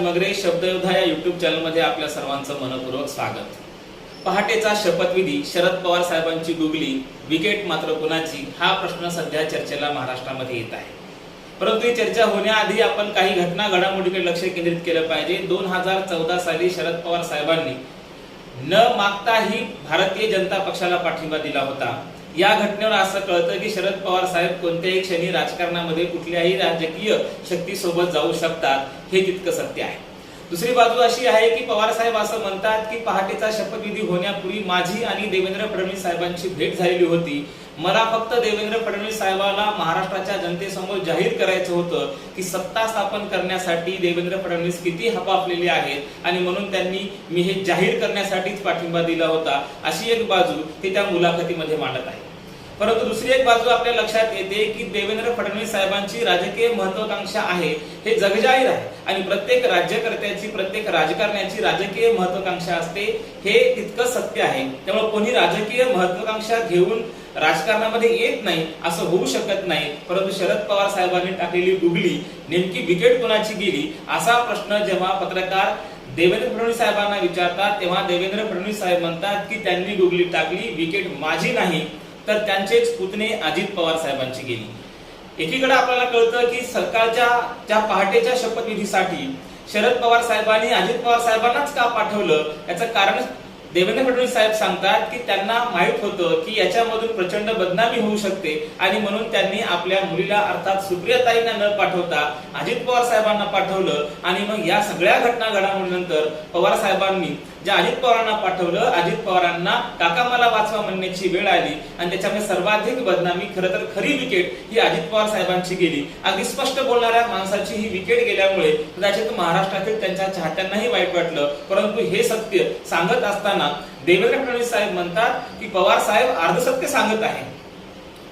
मगरे शब्दयोद्धा या युट्यूब चॅनलमध्ये आपल्या सर्वांचं मनपूर्वक स्वागत। पहाटेचा शपथविधी, शरद पवार साहेबांची गुगली, विकेट मात्र कुणाची, हा प्रश्न सध्या चर्चेला महाराष्ट्रामध्ये येत आहे। परंतु ही चर्चा होण्याआधी आपण काही घटना घडामोडीकडे लक्ष केंद्रित केलं पाहिजे। 2014 साली शरद पवार साहेबांनी न मागताही भारतीय जनता पक्षाला पाठिंबा दिला होता। या घटनेवर असं कळतं की शरद पवार साहेब कोणत्याही क्षणी राजकारणामध्ये कुठल्याही राजकीय शक्तीसोबत जाऊ शकतात, हे तितकं सत्य आहे। दुसरी बाजू अशी आहे की पवार साहेब असं म्हणतात की पहाटेचा शपथविधी होण्यापूर्वी माझी आणि देवेंद्र फडणवीस साहेबांची भेट झालेली होती। मला फक्त देवेंद्र फडणवीस साहेबांना महाराष्ट्राच्या जनतेसमोर जाहीर करायचं होतं की सत्ता स्थापन करण्यासाठी देवेंद्र फडणवीस किती हपापलेले आहेत आणि म्हणून त्यांनी मी हे जाहीर करण्यासाठीच पाठिंबा दिला होता, अशी एक बाजू ते त्या मुलाखतीमध्ये मांडत आहे। परंतु दुसरी एक बाजू आपल्या लक्षात येते की देवेंद्र फडणवीस साहेबांची राजकीय महत्त्वाकांक्षा आहे हे जगजाहीर आहे आणि प्रत्येक राज्यकर्त्याची, प्रत्येक राजकारण्याची राजकीय महत्त्वाकांक्षा असते, हे तितकं सत्य आहे। त्यामुळे कोणी राजकीय महत्त्वाकांक्षा घेऊन राजकारणामध्ये येत नाही असं होऊ शकत नाही। परंतु शरद पवार साहेबांनी टाकलेली गुगली नेमकी विकेट कोणाची गेली, असा प्रश्न जेव्हा पत्रकार देवेंद्र फडणवीस साहेबांना विचारतात तेव्हा देवेंद्र फडणवीस साहेब म्हणतात की त्यांनी गुगली टाकली, विकेट माझी नाही तर त्यांचेच पुतणे अजित पवार साहेबांची गेली। एकीकडे आपल्याला कळतं की सरकारच्या त्या पहाटेच्या शपथविधीसाठी शरद पवार साहेबांनी अजित पवार साहेबांनाच का पाठवलं, याचं कारण देवेंद्र फडणवीस साहेब सांगतात की त्यांना माहित होतं की याच्यामधून प्रचंड बदनामी होऊ शकते आणि म्हणून त्यांनी आपल्या मुलीला अर्थात सुप्रियाताईंना न पाठवता अजित पवार साहेबांना पाठवलं। आणि मग या सगळ्या घटना घडामोडीनंतर पवार साहेबांनी ज्या अजित पवारांना पाठवलं, अजित पवारांना काका मला वाचवा म्हणण्याची वेळ आली आणि त्याच्यामुळे सर्वाधिक बदनामी, खरं तर खरी विकेट ही अजित पवार साहेबांची गेली। अगदी स्पष्ट बोलणाऱ्या माणसाची ही विकेट गेल्यामुळे कदाचित महाराष्ट्रातील त्यांच्या चाहत्यांनाही वाईट वाटलं। परंतु हे सत्य सांगत असताना देवेंद्र फडणवीस साहेब म्हणतात की पवार साहेब अर्धसत्य सांगत आहे,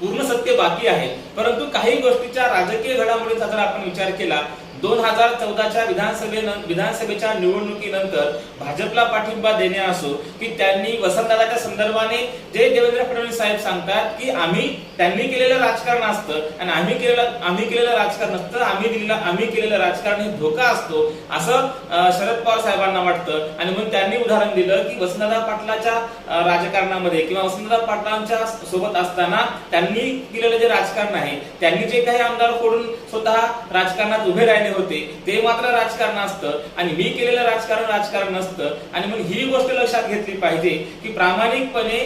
पूर्ण सत्य बाकी आहे। परंतु काही गोष्टीच्या राजकीय घडामोडींचा जर आपण विचार केला, 2014च्या विधानसभेच्या निवडणुकीनंतर भाजपला पाठिंबा देणे असो की त्यांनी वसंतदादाच्या संदर्भाने जे देवेंद्र फडणवीस साहेब सांगतात की त्यांनी केलेलं राजकारण असतं आणि आम्ही केलेलं राजकारण असतं, आम्ही केलेलं राजकारण हे धोका असतो असं शरद पवार साहेबांना वाटतं। आणि म्हणून त्यांनी उदाहरण दिलं की वसंतदादा पाटलाच्या राजकारणामध्ये किंवा वसंतदादा पाटलांच्या सोबत असताना त्यांनी केलेलं जे राजकारण आहे, त्यांनी जे काही आमदार फोडून स्वतः राजकारणात उभे राहिले होते ते मात्र राजकारण असतं आणि मी केलेलं राजकारण नसतं। आणि मग ही गोष्ट लक्षात घेतली पाहिजे की प्रामाणिकपणे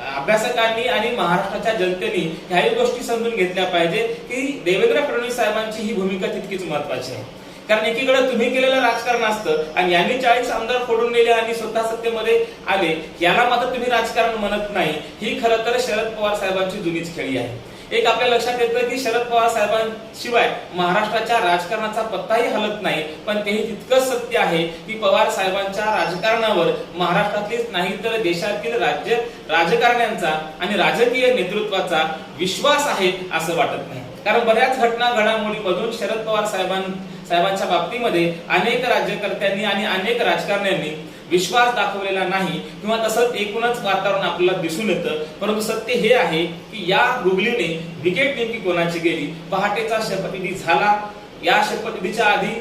अभ्यासकांनी आणि महाराष्ट्राच्या जनतेने ह्याही गोष्टी समजून घेतल्या पाहिजे की देवेंद्र फडणवीस साहेबांची ही भूमिका तितकीच महत्त्वाची आहे। कारण एकीकडे तुम्ही केलेलं राजकारण असतं आणि यांनी 40 आमदार फोडून नेले आणि स्वतः सत्तेमध्ये आले, याला मात्र तुम्ही राजकारण म्हणत नाही। ही खरं तर शरद पवार साहेबांची जुनीच खेळी आहे। एक आपल्या लक्षात येतं की शरद पवार साहेबांशिवाय महाराष्ट्राच्या राजकारणाचा पत्ताही हलत नाही। पण तेही तितकंच सत्य आहे की पवार साहेबांच्या राजकारणावर महाराष्ट्रातलीच नाही तर देशातील राजकारण्यांचा आणि राजकीय नेतृत्वाचा विश्वास आहे असं वाटत नाही। कारण बऱ्याच घटना घडामोडीमधून शरद पवार साहेबांच्या बाबतीमध्ये अनेक राज्यकर्त्यांनी आणि अनेक राजकारण्यांनी विश्वास दाखवलेला नाही किंवा तसंच एकूणच वातावरण आपल्याला दिसून येतं। परंतु सत्य हे आहे की या गुगलीने विकेट नेमकी कोणाची गेली। पहाटेचा शपथविधी झाला, या शपथविधीच्या आधी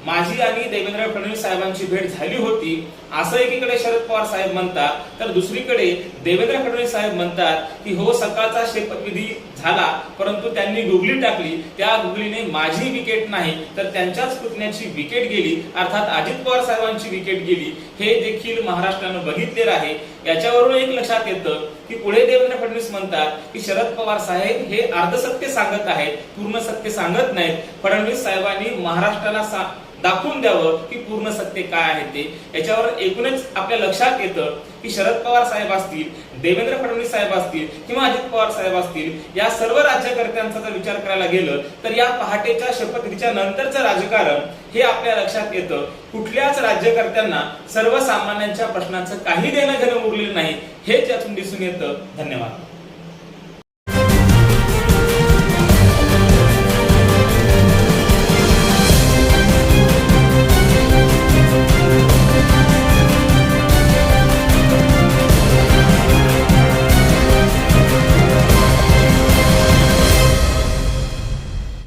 माझी आणि देवेंद्र फडणवीस साहेबांची भेट झाली होती असं एकीकडे शरद पवार साहेब म्हणतात, तर दुसरीकडे देवेंद्र फडणवीस साहेब म्हणतात की हो सकाळचा शपथविधी झाला परंतु त्यांनी गुगली टाकली, त्या गुगलीने माझी विकेट नाही तर त्यांच्याच पुतण्याची विकेट गेली, अर्थात अजित पवार साहेबांची विकेट गेली। हे देखील महाराष्ट्रानं बघितलेलं आहे। याच्यावरून एक लक्षात येतं की पुढे देवेंद्र फडणवीस म्हणतात की शरद पवार साहेब हे अर्धसत्य सांगत आहेत, पूर्ण सत्य सांगत नाहीत। फडणवीस साहेबांनी महाराष्ट्राला दाखवून द्यावं की पूर्ण सत्य काय आहे ते। याच्यावर एकूणच आपल्या लक्षात येतं की शरद पवार साहेब असतील, देवेंद्र फडणवीस साहेब असतील किंवा अजित पवार साहेब असतील, या सर्व राज्यकर्त्यांचा जर विचार करायला गेलं तर या पहाटेच्या शपथविधीच्या नंतरचं राजकारण हे आपल्या लक्षात येतं। कुठल्याच राज्यकर्त्यांना सर्वसामान्यांच्या प्रश्नांचं काही देणं घेणं उरलेलं नाही, हेच यातून दिसून येतं। धन्यवाद।